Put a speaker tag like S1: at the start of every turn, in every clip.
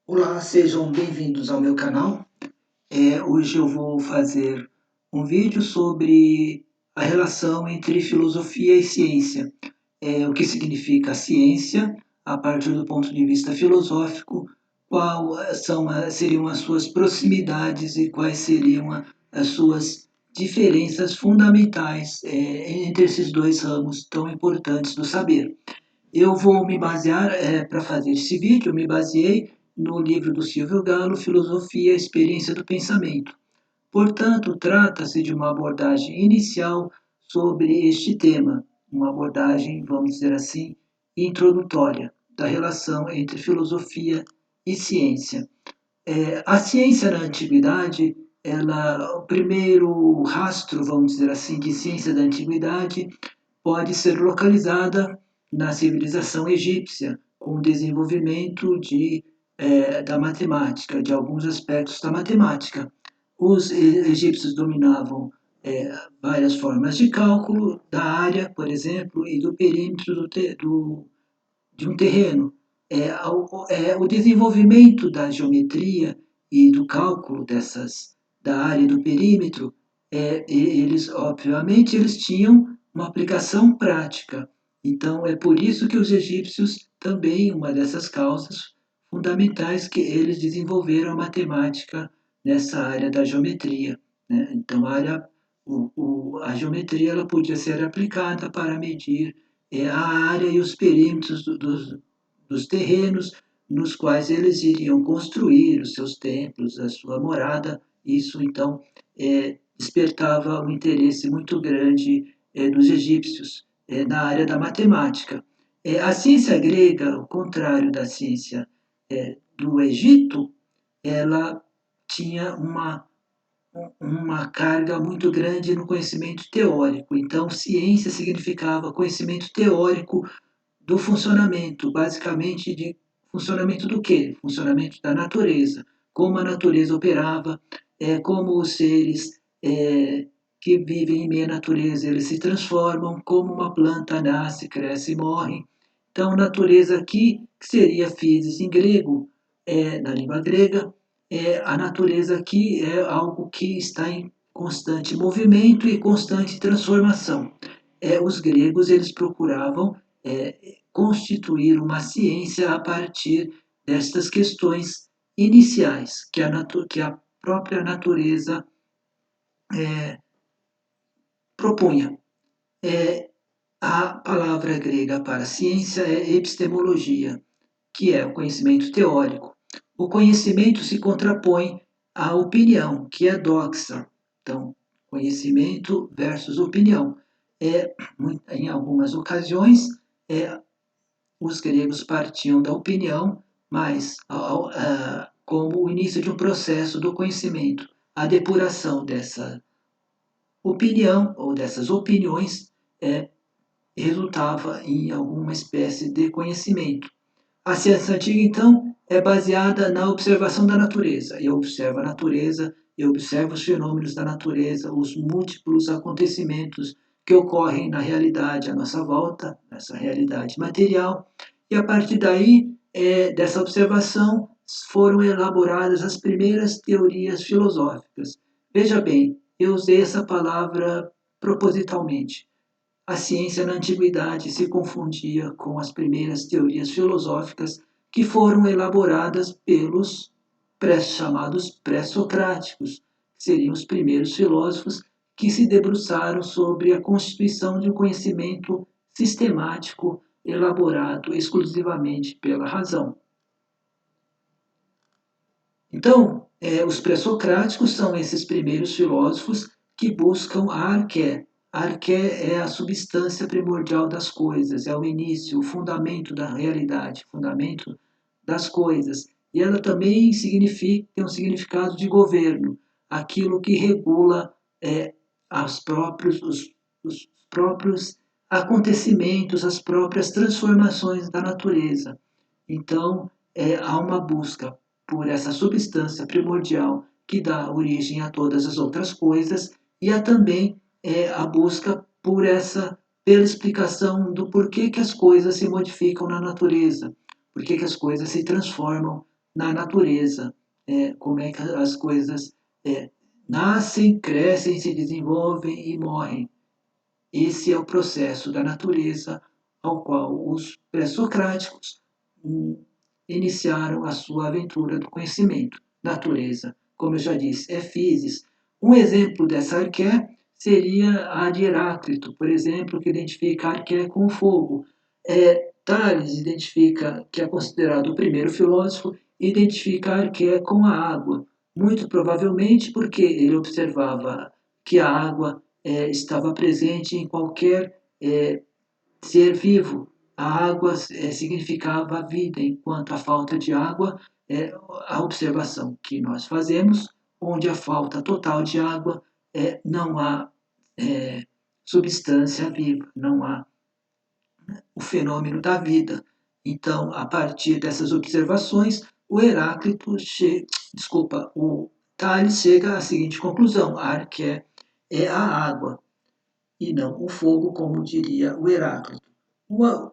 S1: Olá, sejam bem-vindos ao meu canal. Hoje eu vou fazer um vídeo sobre a relação entre filosofia e ciência. O que significa a ciência a partir do ponto de vista filosófico, seriam as suas proximidades e quais seriam as suas diferenças fundamentais entre esses dois ramos tão importantes do saber. Eu vou me basear, para fazer esse vídeo, eu me baseei no livro do Silvio Galo, Filosofia, Experiência do Pensamento. Portanto, trata-se de uma abordagem inicial sobre este tema, uma abordagem, vamos dizer assim, introdutória da relação entre filosofia e ciência. A ciência na antiguidade, o primeiro rastro, vamos dizer assim, de ciência da antiguidade pode ser localizada na civilização egípcia, com o desenvolvimento da matemática, de alguns aspectos da matemática. Os egípcios dominavam várias formas de cálculo da área, por exemplo, e do perímetro de um terreno. O desenvolvimento da geometria e do cálculo da área e do perímetro, obviamente, eles tinham uma aplicação prática. Então, é por isso que os egípcios também, uma dessas causas fundamentais, que eles desenvolveram a matemática nessa área da geometria. Né? Então, a geometria ela podia ser aplicada para medir a área e os perímetros dos terrenos nos quais eles iriam construir os seus templos, a sua morada. Isso, então, despertava um interesse muito grande dos egípcios na área da matemática. A ciência grega, ao contrário da ciência do Egito, ela tinha uma carga muito grande no conhecimento teórico. Então, ciência significava conhecimento teórico do funcionamento, basicamente de funcionamento do quê? Funcionamento da natureza, como a natureza operava, como os seres que vivem em meio à natureza, eles se transformam, como uma planta nasce, cresce e morre. Então, natureza aqui, que seria physis em grego, na língua grega, a natureza aqui é algo que está em constante movimento e constante transformação. Os gregos, eles procuravam constituir uma ciência a partir destas questões iniciais que a própria natureza propunha. A palavra grega para ciência é epistemologia, que é o conhecimento teórico. O conhecimento se contrapõe à opinião, que é doxa. Então, conhecimento versus opinião. Em algumas ocasiões, os gregos partiam da opinião, mas como o início de um processo do conhecimento, a depuração dessa opinião ou dessas opiniões resultava em alguma espécie de conhecimento. A ciência antiga, então, é baseada na observação da natureza. Eu observo a natureza, eu observo os fenômenos da natureza, os múltiplos acontecimentos que ocorrem na realidade à nossa volta, nessa realidade material, e a partir daí, dessa observação, foram elaboradas as primeiras teorias filosóficas. Veja bem, eu usei essa palavra propositalmente. A ciência na antiguidade se confundia com as primeiras teorias filosóficas que foram elaboradas pelos chamados pré-socráticos, que seriam os primeiros filósofos que se debruçaram sobre a constituição de um conhecimento sistemático elaborado exclusivamente pela razão. Então, os pré-socráticos são esses primeiros filósofos que buscam a arqué. A arqué é a substância primordial das coisas, é o início, o fundamento da realidade, o fundamento das coisas. E ela também tem um significado de governo, aquilo que regula os próprios acontecimentos, as próprias transformações da natureza. Então, há uma busca por essa substância primordial que dá origem a todas as outras coisas, e há também a busca pela explicação do porquê que as coisas se modificam na natureza, porquê que as coisas se transformam na natureza, como é que as coisas nascem, crescem, se desenvolvem e morrem. Esse é o processo da natureza ao qual os pré-socráticos iniciaram a sua aventura do conhecimento. Natureza, como eu já disse, é physis. Um exemplo dessa arqué seria a de Heráclito, por exemplo, que identifica a arqué com o fogo. Tales identifica, que é considerado o primeiro filósofo, identifica a arqué com a água, muito provavelmente porque ele observava que a água estava presente em qualquer ser vivo. A água significava a vida, enquanto a falta de água é a observação que nós fazemos, onde a falta total de água não há substância viva, não há o fenômeno da vida. Então, a partir dessas observações, o Tales chega à seguinte conclusão: a arqué é a água e não o fogo, como diria o Heráclito.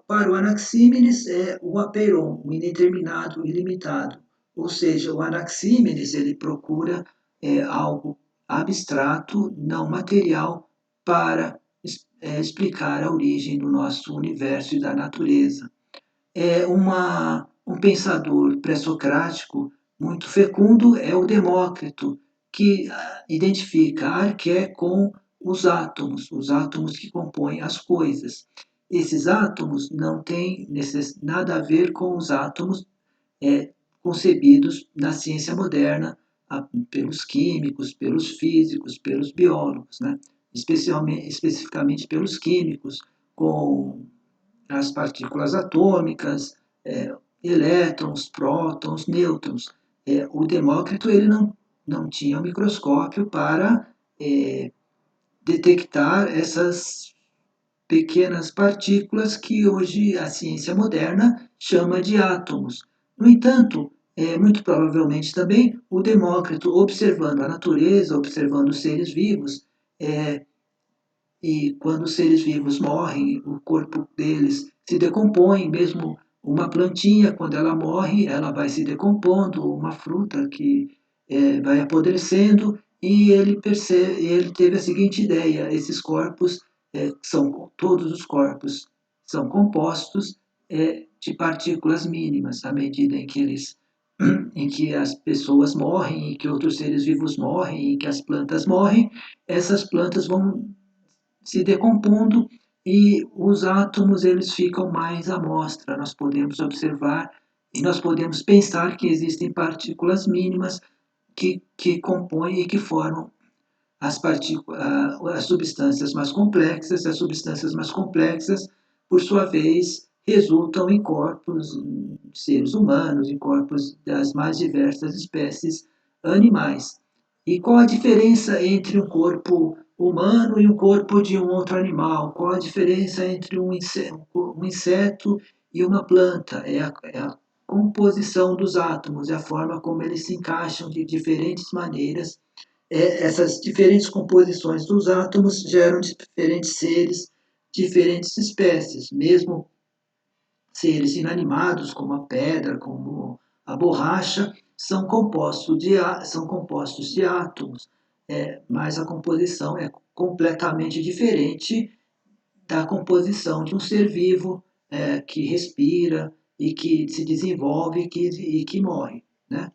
S1: Para o Anaxímenes é o apeiron, o indeterminado, ilimitado. Ou seja, o Anaxímenes ele procura algo abstrato, não material, para explicar a origem do nosso universo e da natureza. Um pensador pré-socrático muito fecundo é o Demócrito, que identifica a arqué com os átomos que compõem as coisas. Esses átomos não têm nada a ver com os átomos concebidos na ciência moderna pelos químicos, pelos físicos, pelos biólogos, né? Especificamente pelos químicos, com as partículas atômicas, elétrons, prótons, nêutrons. O Demócrito ele não tinha um microscópio para detectar essas pequenas partículas que hoje a ciência moderna chama de átomos. No entanto, muito provavelmente também o Demócrito, observando a natureza, observando os seres vivos, e quando os seres vivos morrem, o corpo deles se decompõe, mesmo uma plantinha, quando ela morre, ela vai se decompondo, uma fruta que vai apodrecendo, e ele teve a seguinte ideia: esses corpos todos os corpos são compostos de partículas mínimas, à medida em que as pessoas morrem, em que outros seres vivos morrem, em que as plantas morrem, essas plantas vão se decompondo e os átomos eles ficam mais à mostra. Nós podemos observar e nós podemos pensar que existem partículas mínimas que compõem e que formam as substâncias mais complexas. As substâncias mais complexas, por sua vez, resultam em corpos, em seres humanos, em corpos das mais diversas espécies animais. E qual a diferença entre um corpo humano e o corpo de um outro animal? Qual a diferença entre um inseto e uma planta? É a composição dos átomos, é a forma como eles se encaixam de diferentes maneiras. Essas diferentes composições dos átomos geram diferentes seres, diferentes espécies, mesmo seres inanimados, como a pedra, como a borracha, são compostos de átomos, mas a composição é completamente diferente da composição de um ser vivo que respira e que se desenvolve e que morre. Né?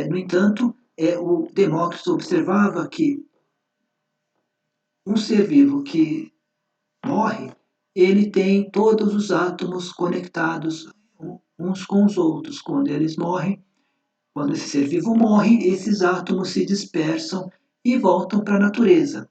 S1: No entanto, o Demócrito observava que um ser vivo que morre, ele tem todos os átomos conectados uns com os outros. Quando eles morrem, quando esse ser vivo morre, esses átomos se dispersam e voltam para a natureza.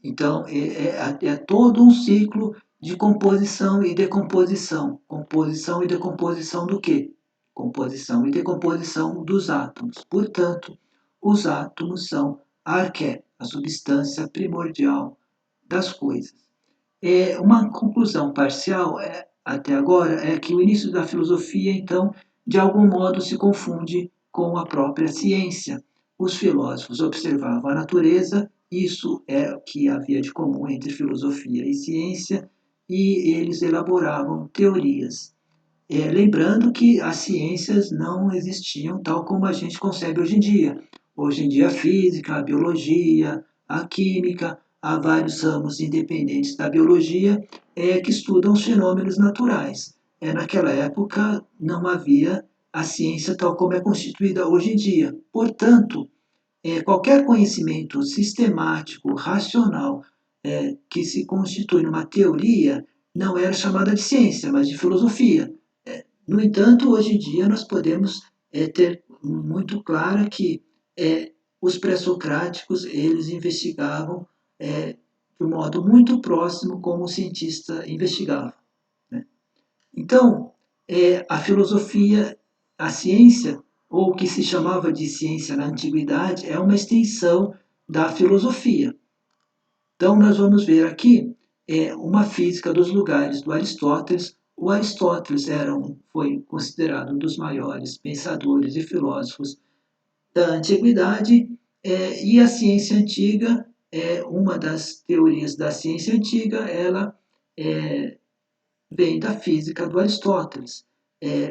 S1: Então, é todo um ciclo de composição e decomposição. Composição e decomposição do quê? Composição e decomposição dos átomos. Portanto, os átomos são a arqué, a substância primordial das coisas. Uma conclusão parcial até agora é que o início da filosofia, então, de algum modo se confunde com a própria ciência. Os filósofos observavam a natureza, isso é o que havia de comum entre filosofia e ciência, e eles elaboravam teorias. Lembrando que as ciências não existiam tal como a gente concebe hoje em dia. Hoje em dia, a física, a biologia, a química, há vários ramos independentes da biologia que estudam os fenômenos naturais. Naquela época, não havia a ciência tal como é constituída hoje em dia. Portanto, qualquer conhecimento sistemático, racional, que se constitui numa teoria, não era chamada de ciência, mas de filosofia. No entanto, hoje em dia nós podemos ter muito claro que os pré-socráticos eles investigavam de um modo muito próximo como o cientista investigava. Né? Então, a filosofia, a ciência, ou o que se chamava de ciência na antiguidade, é uma extensão da filosofia. Então, nós vamos ver aqui uma física dos lugares do Aristóteles. O Aristóteles foi considerado um dos maiores pensadores e filósofos da antiguidade, e a ciência antiga, uma das teorias da ciência antiga, ela vem da física do Aristóteles.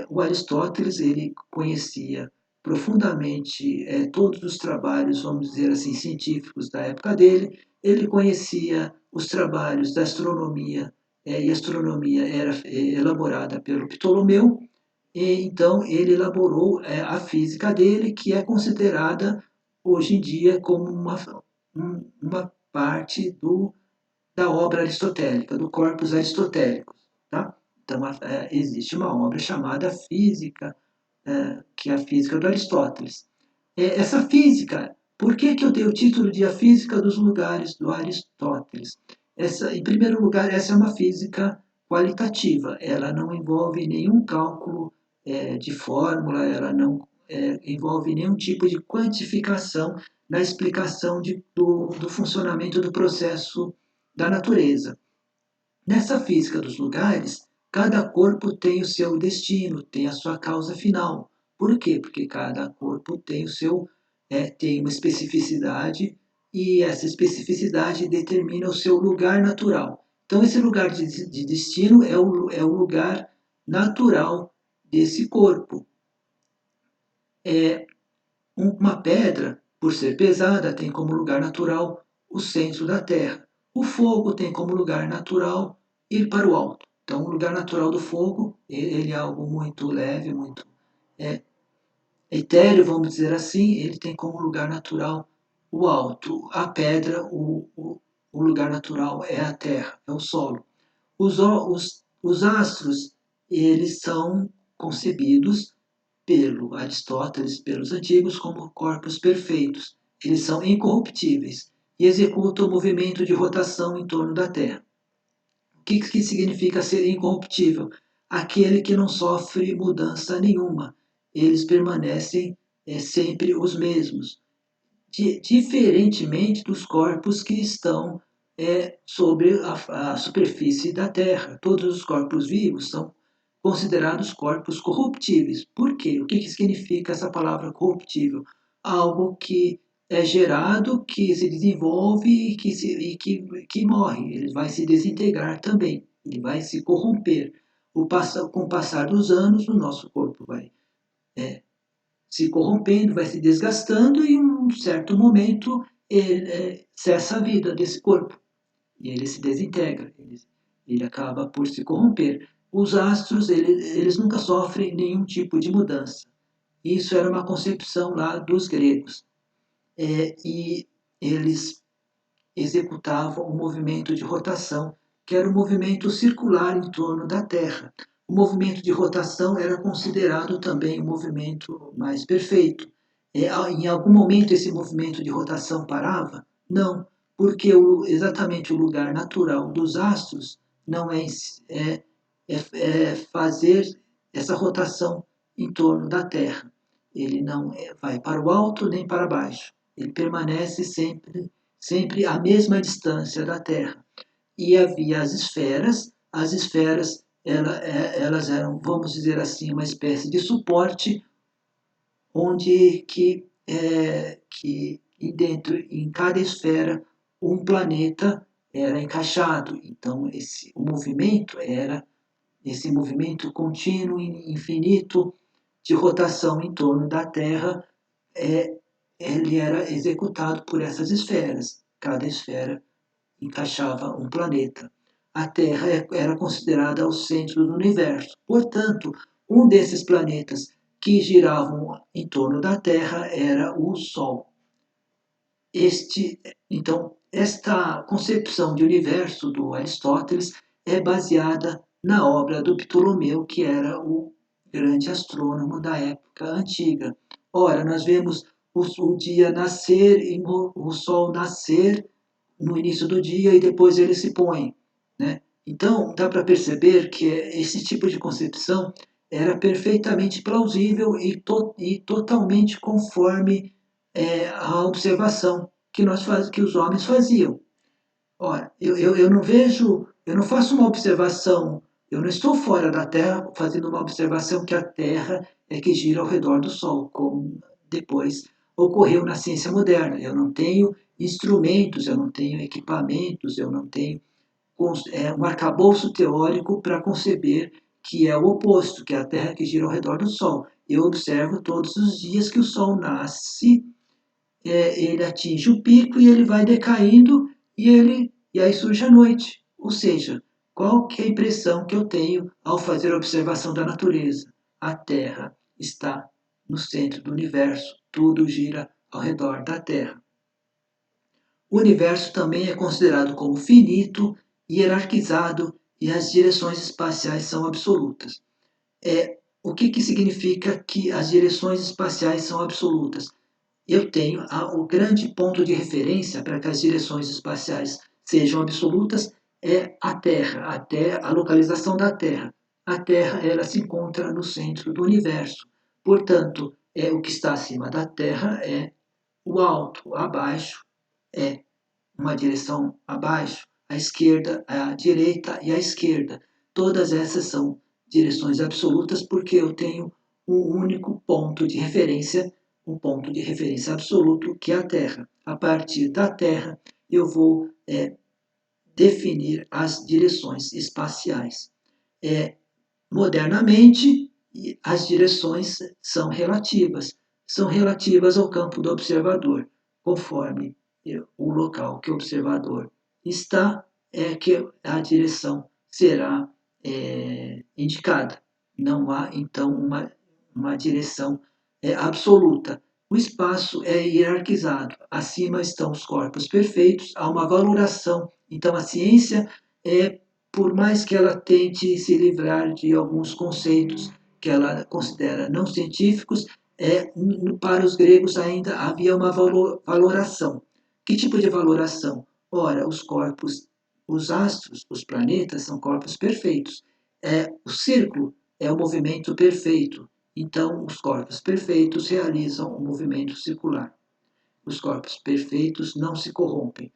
S1: O Aristóteles ele conhecia profundamente todos os trabalhos, vamos dizer assim, científicos da época dele. Ele conhecia os trabalhos da astronomia, e a astronomia era elaborada pelo Ptolomeu, e então ele elaborou a física dele, que é considerada hoje em dia como uma parte da obra aristotélica, do corpus aristotélico. Tá? Então, existe uma obra chamada Física, que é a Física do Aristóteles. Essa física, por que eu dei o título de A Física dos Lugares do Aristóteles? Em primeiro lugar, essa é uma física qualitativa, ela não envolve nenhum cálculo de fórmula, ela não envolve nenhum tipo de quantificação na explicação do funcionamento do processo da natureza. Nessa física dos lugares, cada corpo tem o seu destino, tem a sua causa final. Por quê? Porque cada corpo tem uma especificidade e essa especificidade determina o seu lugar natural. Então, esse lugar de destino é o lugar natural desse corpo. Uma pedra, por ser pesada, tem como lugar natural o centro da Terra. O fogo tem como lugar natural ir para o alto. Então, o lugar natural do fogo, ele é algo muito leve, muito é, etéreo, vamos dizer assim, ele tem como lugar natural o alto. A pedra, o lugar natural é a Terra, é o solo. Os astros, eles são concebidos pelo Aristóteles, pelos antigos, como corpos perfeitos. Eles são incorruptíveis e executam o movimento de rotação em torno da Terra. O que significa ser incorruptível? Aquele que não sofre mudança nenhuma. Eles permanecem sempre os mesmos, diferentemente dos corpos que estão sobre a superfície da Terra. Todos os corpos vivos são considerados corpos corruptíveis. Por quê? O que significa essa palavra corruptível? Algo que é gerado, que se desenvolve e que morre. Ele vai se desintegrar também. Ele vai se corromper. Com o passar dos anos, o nosso corpo vai se corrompendo, vai se desgastando e em um certo momento cessa a vida desse corpo e ele se desintegra, ele acaba por se corromper. Os astros, eles nunca sofrem nenhum tipo de mudança. Isso era uma concepção lá dos gregos. E eles executavam um movimento de rotação, que era um movimento circular em torno da Terra. O movimento de rotação era considerado também o movimento mais perfeito. Em algum momento esse movimento de rotação parava? Não, porque exatamente o lugar natural dos astros não é fazer essa rotação em torno da Terra. Ele não vai para o alto nem para baixo. Ele permanece sempre à mesma distância da Terra. E havia as esferas elas eram, vamos dizer assim, uma espécie de suporte onde que dentro, em cada esfera, um planeta era encaixado. Então, o movimento era esse movimento contínuo e infinito de rotação em torno da Terra, ele era executado por essas esferas. Cada esfera encaixava um planeta. A Terra era considerada o centro do universo. Portanto, um desses planetas que giravam em torno da Terra era o Sol. Então, esta concepção de universo do Aristóteles é baseada na obra do Ptolomeu, que era o grande astrônomo da época antiga. Ora, nós vemos o dia nascer, o sol nascer no início do dia e depois ele se põe, né? Então, dá para perceber que esse tipo de concepção era perfeitamente plausível e totalmente conforme a observação que os homens faziam. Ora, eu não vejo, eu não faço uma observação, eu não estou fora da Terra fazendo uma observação que a Terra é que gira ao redor do Sol, como depois ocorreu na ciência moderna. Eu não tenho instrumentos, eu não tenho equipamentos, eu não tenho um arcabouço teórico para conceber que é o oposto, que é a Terra que gira ao redor do Sol. Eu observo todos os dias que o Sol nasce, ele atinge o pico e ele vai decaindo e aí surge a noite. Ou seja, qual que é a impressão que eu tenho ao fazer a observação da natureza? A Terra está no centro do universo, tudo gira ao redor da Terra. O universo também é considerado como finito, hierarquizado e as direções espaciais são absolutas. O que significa que as direções espaciais são absolutas? Eu tenho o grande ponto de referência para que as direções espaciais sejam absolutas é a Terra, até a localização da Terra. A Terra ela se encontra no centro do universo. Portanto, o que está acima da Terra é o alto, abaixo é uma direção abaixo, a esquerda, a direita e a esquerda. Todas essas são direções absolutas porque eu tenho um único ponto de referência, um ponto de referência absoluto, que é a Terra. A partir da Terra, eu vou definir as direções espaciais. Modernamente, as direções são relativas ao campo do observador, conforme o local que o observador está, é que a direção será indicada. Não há, então, uma direção absoluta. O espaço é hierarquizado. Acima estão os corpos perfeitos, há uma valoração. Então, a ciência por mais que ela tente se livrar de alguns conceitos que ela considera não científicos, para os gregos ainda havia uma valoração. Que tipo de valoração? Ora, os corpos, os astros, os planetas são corpos perfeitos. O círculo é o movimento perfeito. Então, os corpos perfeitos realizam o movimento circular. Os corpos perfeitos não se corrompem.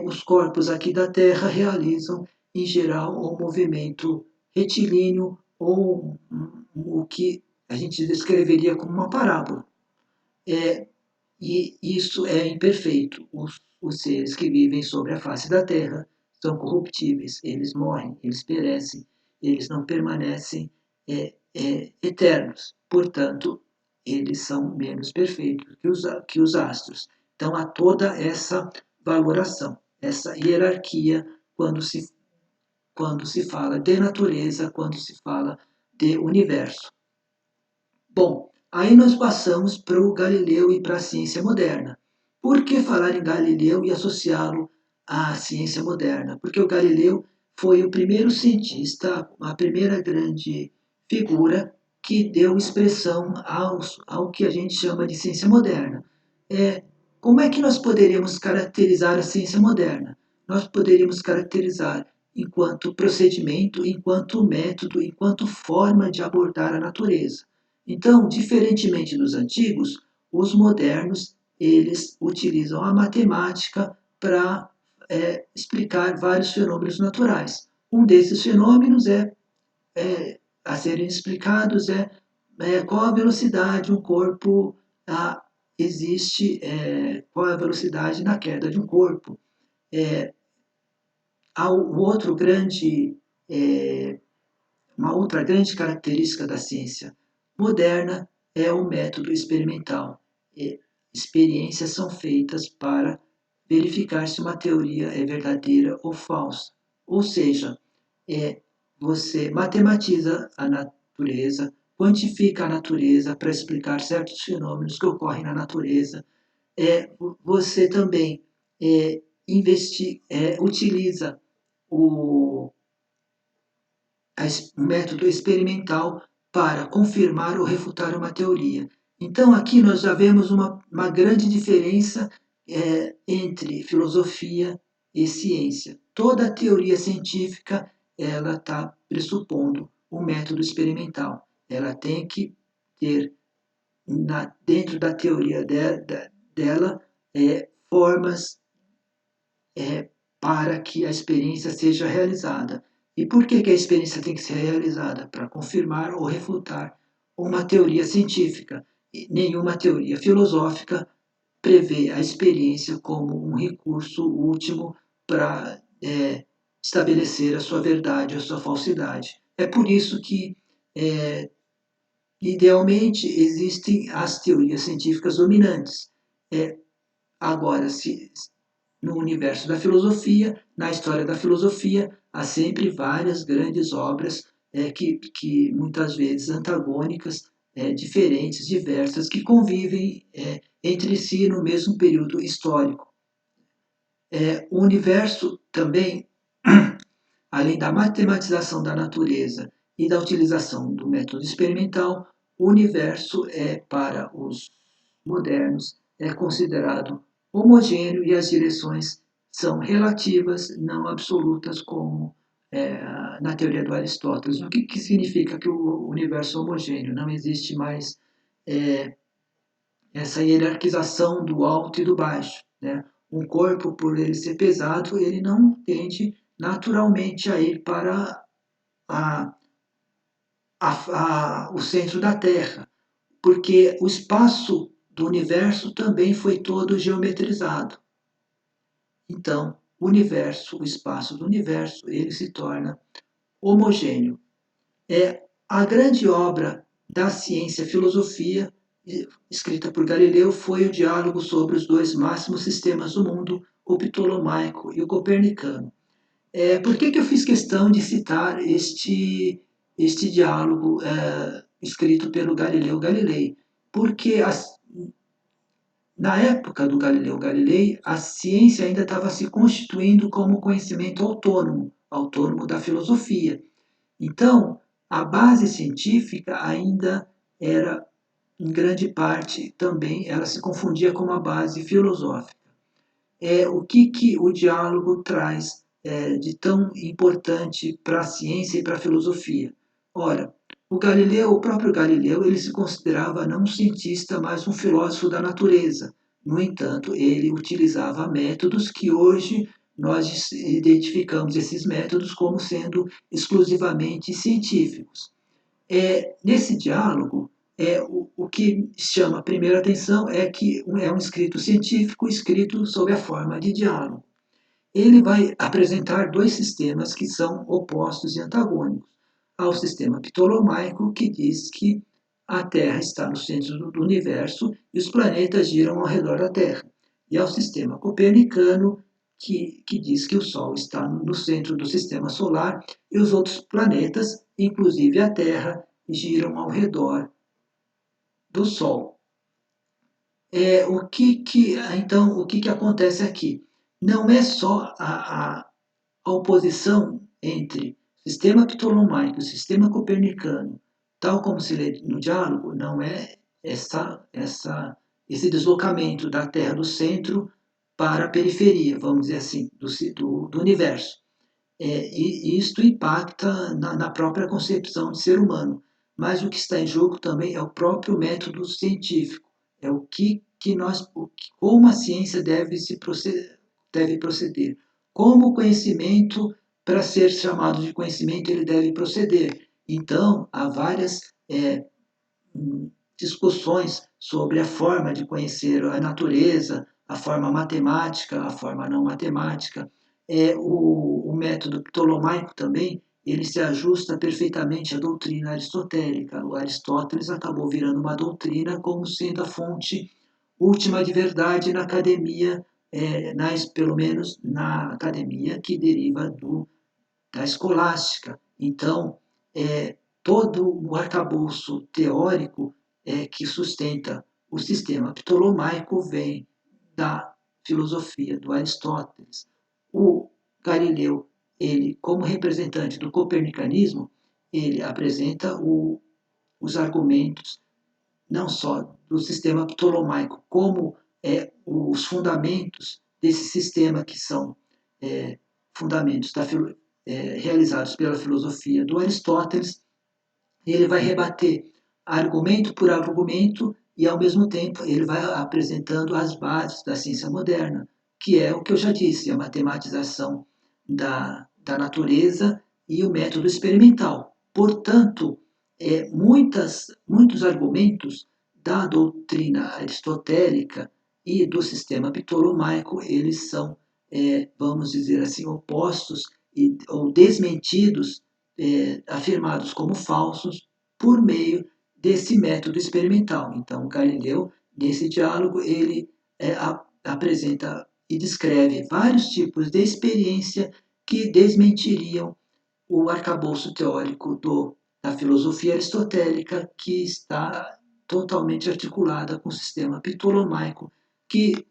S1: Os corpos aqui da Terra realizam, em geral, o movimento retilíneo ou o que a gente descreveria como uma parábola. E isso é imperfeito. Os seres que vivem sobre a face da Terra são corruptíveis, eles morrem, eles perecem, eles não permanecem eternos. Portanto, eles são menos perfeitos que os astros. Então, há toda essa valoração, essa hierarquia quando se fala de natureza, quando se fala de universo. Bom, aí nós passamos para o Galileu e para a ciência moderna. Por que falar em Galileu e associá-lo à ciência moderna? Porque o Galileu foi o primeiro cientista, a primeira grande figura que deu expressão ao que a gente chama de ciência moderna. Como é que nós poderíamos caracterizar a ciência moderna? Nós poderíamos caracterizar enquanto procedimento, enquanto método, enquanto forma de abordar a natureza. Então, diferentemente dos antigos, os modernos eles utilizam a matemática para explicar vários fenômenos naturais. Um desses fenômenos a serem explicados qual a velocidade um corpo existe, qual a velocidade na queda de um corpo. O outro grande uma outra grande característica da ciência moderna é o método experimental. Experiências são feitas para verificar se uma teoria é verdadeira ou falsa. Ou seja, você matematiza a natureza, quantifica a natureza para explicar certos fenômenos que ocorrem na natureza. Você também utiliza o método experimental para confirmar ou refutar uma teoria. Então, aqui nós já vemos uma grande diferença entre filosofia e ciência. Toda teoria científica ela está pressupondo um método experimental. Ela tem que ter dentro da teoria dela formas para que a experiência seja realizada. E por que a experiência tem que ser realizada? Para confirmar ou refutar uma teoria científica. E nenhuma teoria filosófica prevê a experiência como um recurso último para estabelecer a sua verdade ou a sua falsidade. É por isso que, idealmente, existem as teorias científicas dominantes. Agora, no universo da filosofia, na história da filosofia, há sempre várias grandes obras que muitas vezes antagônicas, diferentes, diversas, que convivem entre si no mesmo período histórico. O universo também, além da matematização da natureza e da utilização do método experimental, o universo para os modernos, é considerado homogêneo e as direções são relativas, não absolutas, como na teoria do Aristóteles. O que significa que o universo é homogêneo? Não existe mais essa hierarquização do alto e do baixo. Né? Um corpo, por ele ser pesado, ele não tende naturalmente a ir para o centro da Terra, porque o espaço do universo também foi todo geometrizado. Então, o espaço do universo, ele se torna homogêneo. A grande obra da ciência e filosofia, escrita por Galileu, foi o diálogo sobre os dois máximos sistemas do mundo, o ptolomaico e o copernicano. Por que eu fiz questão de citar este diálogo escrito pelo Galileu Galilei? Porque na época do Galileu Galilei, a ciência ainda estava se constituindo como conhecimento autônomo da filosofia. Então, a base científica ainda era, em grande parte, também, ela se confundia com uma base filosófica. O que o diálogo traz de tão importante para a ciência e para a filosofia? Ora, o próprio Galileu, ele se considerava não um cientista, mas um filósofo da natureza. No entanto, ele utilizava métodos que hoje nós identificamos esses métodos como sendo exclusivamente científicos. Nesse diálogo, o que chama a primeira atenção é que é um escrito científico escrito sob a forma de diálogo. Ele vai apresentar dois sistemas que são opostos e antagônicos. Há o sistema ptolomaico, que diz que a Terra está no centro do universo e os planetas giram ao redor da Terra. E há o sistema copernicano, que diz que o Sol está no centro do sistema solar e os outros planetas, inclusive a Terra, giram ao redor do Sol. Então, o que acontece aqui? Não é só a oposição entre sistema ptolomaico e sistema copernicano, tal como se lê no diálogo, não é esse deslocamento da Terra do centro para a periferia, vamos dizer assim, do universo. E isto impacta na própria concepção de ser humano. Mas o que está em jogo também é o próprio método científico. É como a ciência deve proceder. Como o conhecimento, para ser chamado de conhecimento, ele deve proceder. Então, há várias discussões sobre a forma de conhecer a natureza, a forma matemática, a forma não matemática. O método ptolomaico também, ele se ajusta perfeitamente à doutrina aristotélica. O Aristóteles acabou virando uma doutrina como sendo a fonte última de verdade na academia, pelo menos na academia que deriva da escolástica. Então, todo o arcabouço teórico que sustenta o sistema ptolomaico vem da filosofia do Aristóteles. O Galileu, ele, como representante do copernicanismo, ele apresenta os argumentos não só do sistema ptolomaico, como os fundamentos desse sistema que são fundamentos realizados pela filosofia do Aristóteles. Ele vai rebater argumento por argumento e, ao mesmo tempo, ele vai apresentando as bases da ciência moderna, que é o que eu já disse, a matematização da natureza e o método experimental. Portanto, muitos argumentos da doutrina aristotélica e do sistema ptolomaico, eles são, vamos dizer assim, opostos ou desmentidos, afirmados como falsos por meio desse método experimental. Então, Galileu, nesse diálogo, ele apresenta e descreve vários tipos de experiência que desmentiriam o arcabouço teórico da filosofia aristotélica, que está totalmente articulada com o sistema ptolomaico, que,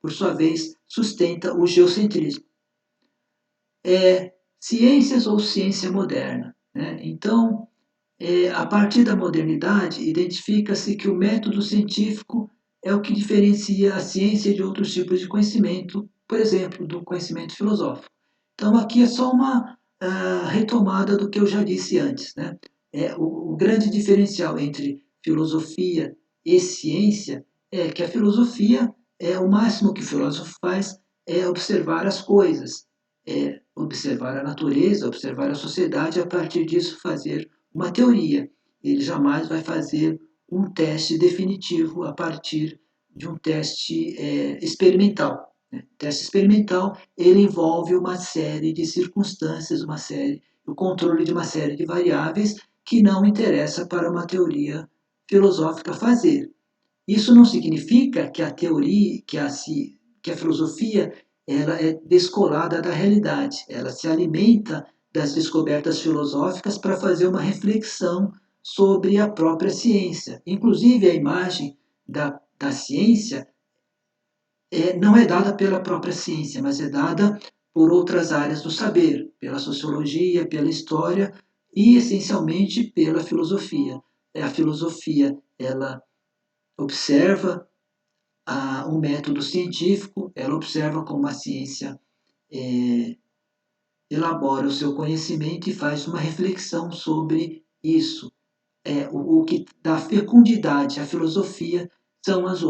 S1: por sua vez, sustenta o geocentrismo. Ciências ou ciência moderna. Né? Então, a partir da modernidade, identifica-se que o método científico é o que diferencia a ciência de outros tipos de conhecimento, por exemplo, do conhecimento filosófico. Então, aqui é só uma retomada do que eu já disse antes. Né? O grande diferencial entre filosofia e ciência é que a filosofia, o máximo que o filósofo faz é observar as coisas, observar a natureza, observar a sociedade, e a partir disso fazer uma teoria. Ele jamais vai fazer um teste definitivo a partir de um teste experimental. Né? O teste experimental, ele envolve uma série de circunstâncias, o controle de uma série de variáveis que não interessa para uma teoria filosófica fazer. Isso não significa que a teoria, que a filosofia, ela é descolada da realidade. Ela se alimenta das descobertas filosóficas para fazer uma reflexão sobre a própria ciência. Inclusive, a imagem da ciência não é dada pela própria ciência, mas é dada por outras áreas do saber, pela sociologia, pela história e, essencialmente, pela filosofia. A filosofia, ela observa um método científico, ela observa como a ciência elabora o seu conhecimento e faz uma reflexão sobre isso. O que dá fecundidade à filosofia são os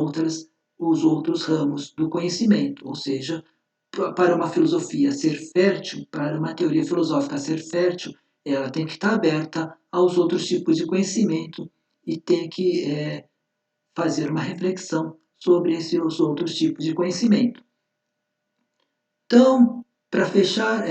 S1: outros ramos do conhecimento, ou seja, para uma filosofia ser fértil, para uma teoria filosófica ser fértil, ela tem que estar aberta aos outros tipos de conhecimento e tem que fazer uma reflexão sobre esses outros tipos de conhecimento. Então, para fechar,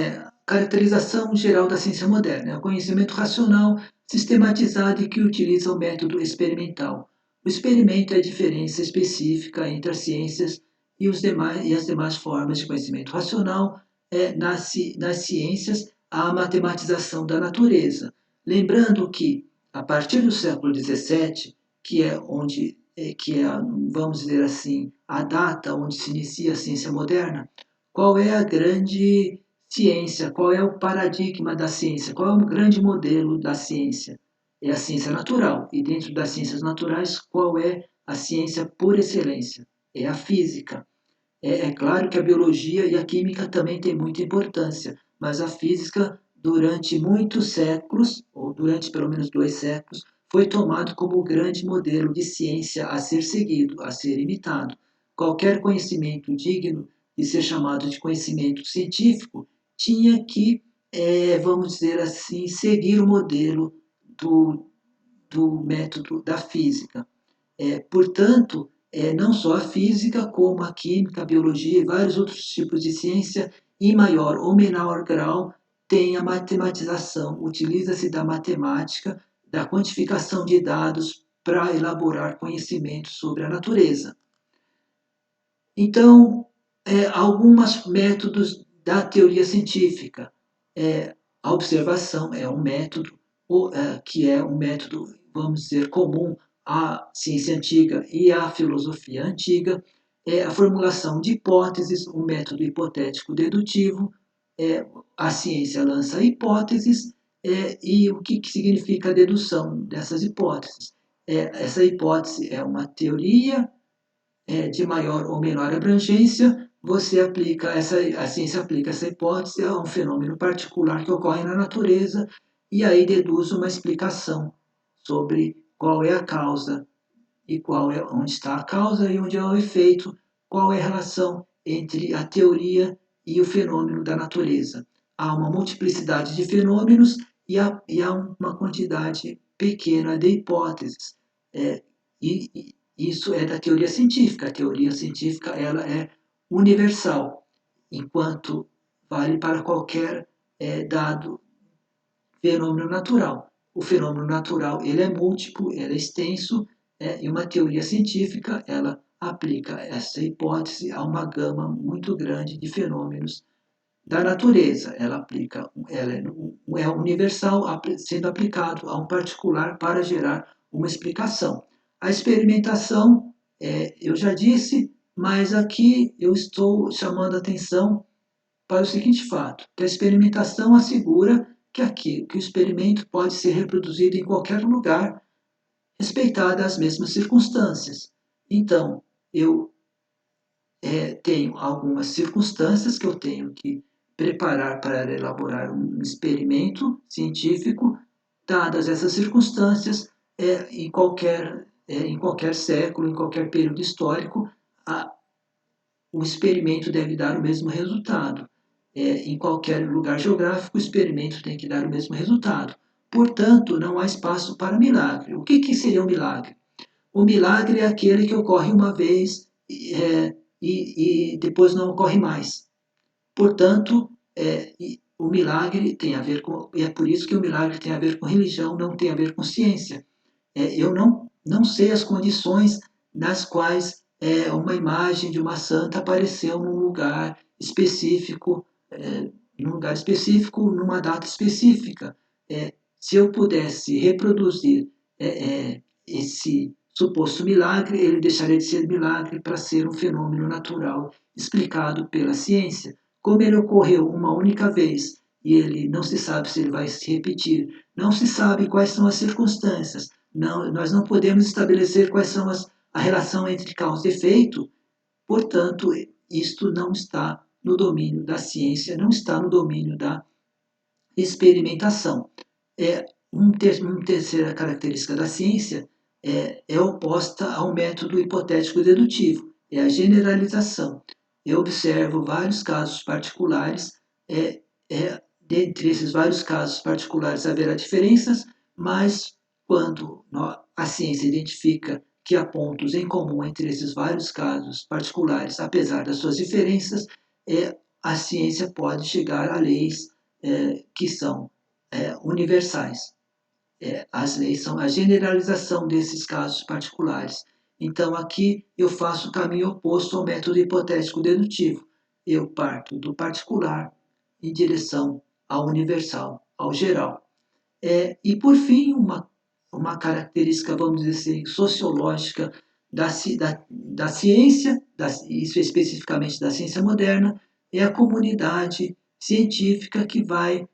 S1: caracterização geral da ciência moderna. É o conhecimento racional, sistematizado e que utiliza o método experimental. O experimento é a diferença específica entre as ciências e as demais formas de conhecimento racional. Nas ciências, há a matematização da natureza. Lembrando que, a partir do século XVII, que é vamos dizer assim, a data onde se inicia a ciência moderna, qual é a grande ciência, qual é o paradigma da ciência, qual é o grande modelo da ciência? É a ciência natural. E dentro das ciências naturais, qual é a ciência por excelência? É a física. É claro que a biologia e a química também têm muita importância, mas a física, durante muitos séculos, ou durante pelo menos 2 séculos, foi tomado como o grande modelo de ciência a ser seguido, a ser imitado. Qualquer conhecimento digno de ser chamado de conhecimento científico tinha que, vamos dizer assim, seguir o modelo do método da física. Portanto, não só a física, como a química, a biologia e vários outros tipos de ciência, em maior ou menor grau, tem a matematização, utiliza-se da matemática, da quantificação de dados para elaborar conhecimentos sobre a natureza. Então, alguns métodos da teoria científica. A observação é um método, que é um método, vamos dizer, comum à ciência antiga e à filosofia antiga. A formulação de hipóteses, um método hipotético dedutivo. A ciência lança hipóteses, e o que significa a dedução dessas hipóteses? Essa hipótese é uma teoria de maior ou menor abrangência, a ciência aplica essa hipótese a um fenômeno particular que ocorre na natureza e aí deduz uma explicação sobre qual é a causa e onde está a causa e onde é o efeito, qual é a relação entre a teoria e o fenômeno da natureza. Há uma multiplicidade de fenômenos e há uma quantidade pequena de hipóteses. E isso é da teoria científica. A teoria científica ela é universal, enquanto vale para qualquer dado fenômeno natural. O fenômeno natural ele é múltiplo, ele é extenso, e uma teoria científica ela aplica essa hipótese a uma gama muito grande de fenômenos da natureza. Ela é universal, sendo aplicado a um particular para gerar uma explicação. A experimentação, eu já disse, mas aqui eu estou chamando a atenção para o seguinte fato, que a experimentação assegura que o experimento pode ser reproduzido em qualquer lugar, respeitadas as mesmas circunstâncias. Então, eu tenho algumas circunstâncias que eu tenho que preparar para elaborar um experimento científico. Dadas essas circunstâncias, em qualquer século, em qualquer período histórico, o experimento deve dar o mesmo resultado. Em qualquer lugar geográfico, o experimento tem que dar o mesmo resultado. Portanto, não há espaço para milagre. O que seria um milagre? O milagre é aquele que ocorre uma vez e depois não ocorre mais. Portanto, o milagre tem a ver com. É por isso que o milagre tem a ver com religião, não tem a ver com ciência. Eu não sei as condições nas quais uma imagem de uma santa apareceu num lugar específico, numa data específica. Se eu pudesse reproduzir esse suposto milagre, ele deixaria de ser milagre para ser um fenômeno natural explicado pela ciência. Como ele ocorreu uma única vez e ele não se sabe se ele vai se repetir, não se sabe quais são as circunstâncias, nós não podemos estabelecer quais são a relação entre causa e efeito, portanto, isto não está no domínio da ciência, não está no domínio da experimentação. Uma terceira característica da ciência é oposta ao método hipotético dedutivo, é a generalização. Eu observo vários casos particulares, dentre esses vários casos particulares haverá diferenças, mas quando a ciência identifica que há pontos em comum entre esses vários casos particulares, apesar das suas diferenças, a ciência pode chegar a leis que são universais. As leis são a generalização desses casos particulares. Então, aqui eu faço o caminho oposto ao método hipotético dedutivo. Eu parto do particular em direção ao universal, ao geral. E, por fim, uma característica, vamos dizer assim, sociológica da ciência, isso especificamente da ciência moderna, é a comunidade científica que vai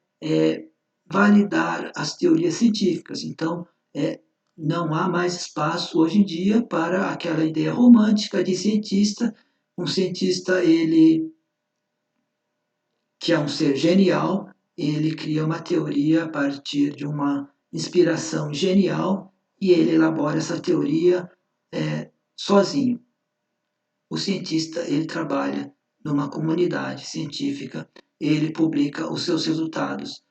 S1: validar as teorias científicas. Então, não há mais espaço hoje em dia para aquela ideia romântica de cientista. Um cientista, ele que é um ser genial, ele cria uma teoria a partir de uma inspiração genial e ele elabora essa teoria sozinho. O cientista, ele trabalha numa comunidade científica, ele publica os resultados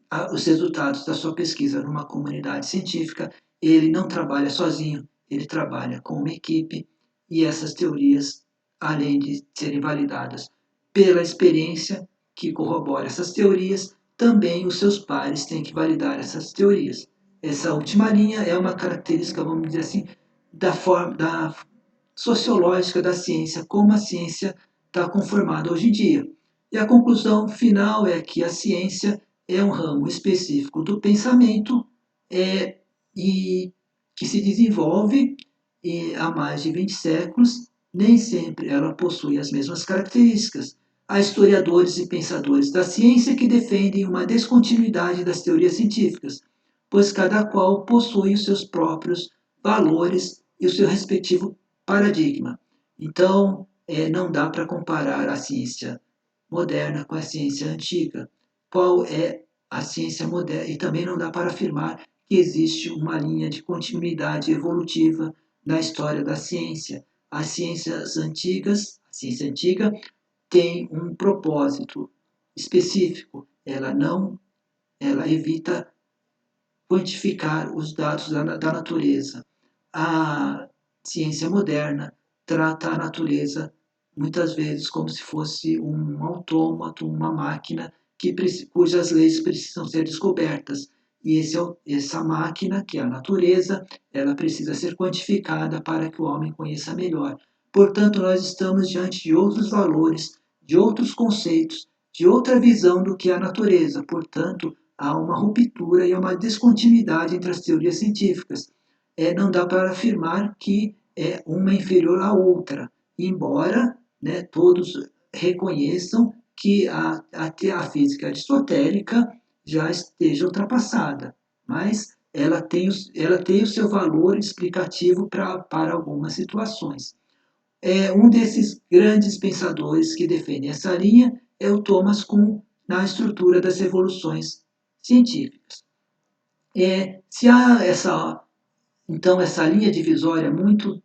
S1: da sua pesquisa numa comunidade científica, ele não trabalha sozinho, ele trabalha com uma equipe e essas teorias, além de serem validadas pela experiência que corrobora essas teorias, também os seus pares têm que validar essas teorias. Essa última linha é uma característica, vamos dizer assim, da forma da sociológica da ciência, como a ciência está conformada hoje em dia. E a conclusão final é que a ciência é um ramo específico do pensamento e que se desenvolve há mais de 20 séculos. Nem sempre ela possui as mesmas características. Há historiadores e pensadores da ciência que defendem uma descontinuidade das teorias científicas, pois cada qual possui os seus próprios valores e o seu respectivo paradigma. Então, não dá para comparar a ciência moderna com a ciência antiga. Qual é a ciência moderna? E também não dá para afirmar que existe uma linha de continuidade evolutiva na história da ciência. As ciências antigas, a ciência antiga tem um propósito específico. Ela evita quantificar os dados da natureza. A ciência moderna trata a natureza muitas vezes como se fosse um autômato, uma máquina cujas leis precisam ser descobertas. E essa máquina, que é a natureza, ela precisa ser quantificada para que o homem conheça melhor. Portanto, nós estamos diante de outros valores, de outros conceitos, de outra visão do que a natureza. Portanto, há uma ruptura e uma descontinuidade entre as teorias científicas. Não dá para afirmar que uma é inferior à outra, embora todos reconheçam que a física aristotélica já esteja ultrapassada, mas ela tem o seu valor explicativo para algumas situações. Um desses grandes pensadores que defendem essa linha é o Thomas Kuhn, na estrutura das revoluções científicas. Se há então, essa linha divisória muito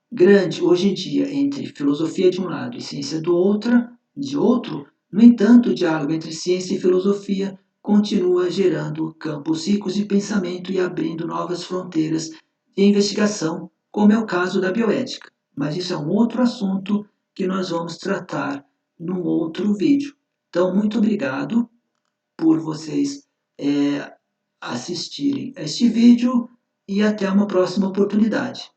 S1: grande hoje em dia entre filosofia de um lado e ciência de outro, no entanto, o diálogo entre ciência e filosofia continua gerando campos ricos de pensamento e abrindo novas fronteiras de investigação, como é o caso da bioética. Mas isso é um outro assunto que nós vamos tratar num outro vídeo. Então, muito obrigado por vocês assistirem a este vídeo e até uma próxima oportunidade.